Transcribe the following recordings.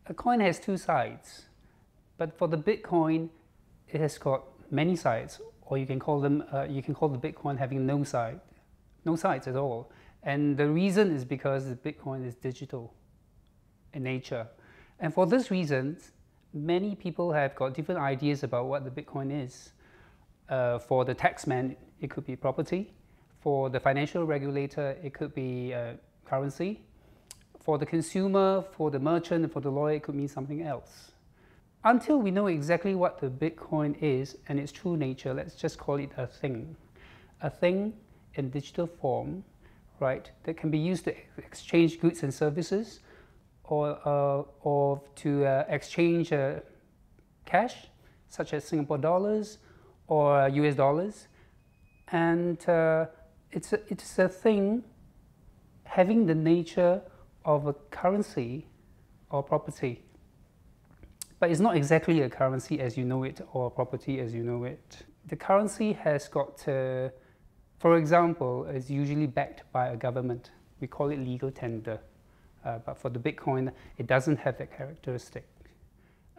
A coin has two sides, but for the Bitcoin, it has got many sides, or you can call the Bitcoin having no sides at all. And the reason is because the Bitcoin is digital in nature. And for this reason, many people have got different ideas about what the Bitcoin is. For the taxman, it could be property. For the financial regulator, it could be currency. For the consumer, for the merchant, and for the lawyer, it could mean something else. Until we know exactly what the Bitcoin is and its true nature, let's just call it a thing. A thing in digital form, right, that can be used to exchange goods and services, or to exchange cash, such as Singapore dollars or US dollars. And it's a thing having the nature of a currency or property. But it's not exactly a currency as you know it or a property as you know it. The currency has got, for example, is usually backed by a government. We call it legal tender. But for the Bitcoin, it doesn't have that characteristic.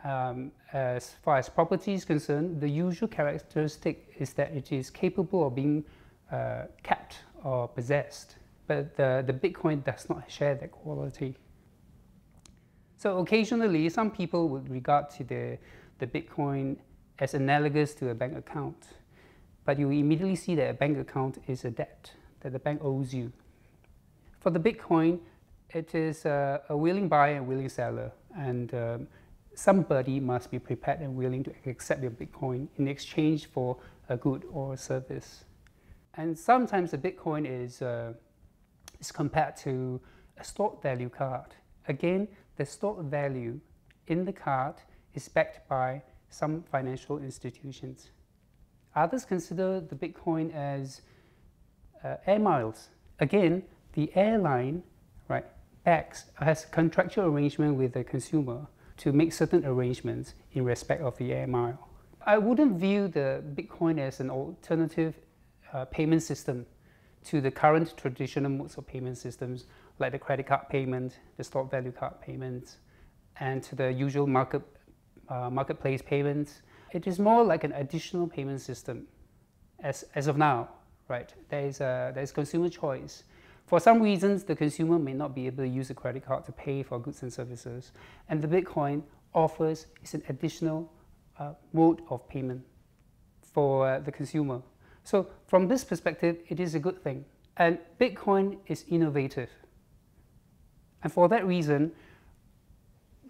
As far as property is concerned, the usual characteristic is that it is capable of being kept or possessed. But the Bitcoin does not share that quality. So occasionally, some people would regard to the Bitcoin as analogous to a bank account. But you immediately see that a bank account is a debt that the bank owes you. For the Bitcoin, it is a willing buyer and willing seller. And somebody must be prepared and willing to accept your Bitcoin in exchange for a good or a service. And sometimes the Bitcoin is compared to a stored value card. Again, the stored value in the card is backed by some financial institutions. Others consider the Bitcoin as air miles. Again, the airline, right, has a contractual arrangement with the consumer to make certain arrangements in respect of the air mile. I wouldn't view the Bitcoin as an alternative payment system to the current traditional modes of payment systems like the credit card payment, the stored value card payments, and to the usual marketplace payments. It is more like an additional payment system as of now, right? There is consumer choice. For some reasons, the consumer may not be able to use a credit card to pay for goods and services, and the Bitcoin offers is an additional mode of payment for the consumer. So from this perspective, it is a good thing. And Bitcoin is innovative. And for that reason,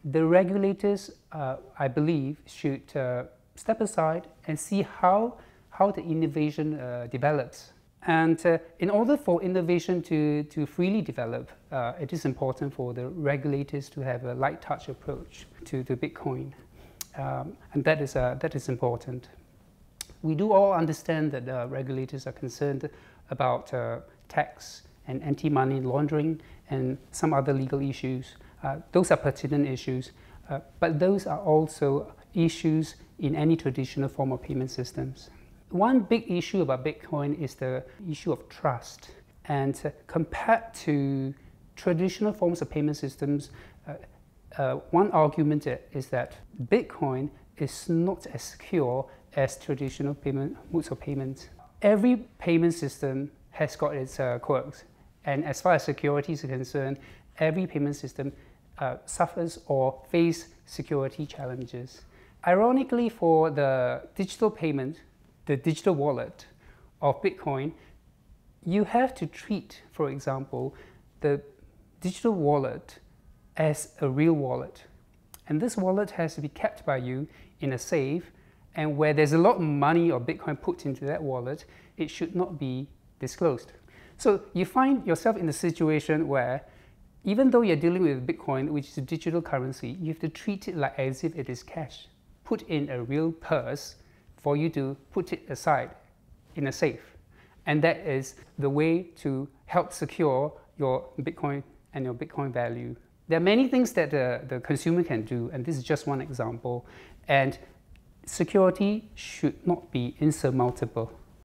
the regulators, I believe, should step aside and see how the innovation develops. And in order for innovation to freely develop, it is important for the regulators to have a light touch approach to Bitcoin. And that is important. We do all understand that regulators are concerned about tax and anti-money laundering and some other legal issues. Those are pertinent issues, but those are also issues in any traditional form of payment systems. One big issue about Bitcoin is the issue of trust. And compared to traditional forms of payment systems, one argument is that Bitcoin is not as secure as traditional modes of payment. Every payment system has got its quirks. And as far as security is concerned, every payment system suffers or faces security challenges. Ironically, for the digital payment, the digital wallet of Bitcoin, you have to treat, for example, the digital wallet as a real wallet. And this wallet has to be kept by you in a safe, and where there's a lot of money or Bitcoin put into that wallet, it should not be disclosed. So you find yourself in a situation where, even though you're dealing with Bitcoin, which is a digital currency, you have to treat it like as if it is cash. Put in a real purse for you to put it aside in a safe. And that is the way to help secure your Bitcoin and your Bitcoin value. There are many things that the consumer can do, and this is just one example. And security should not be insurmountable.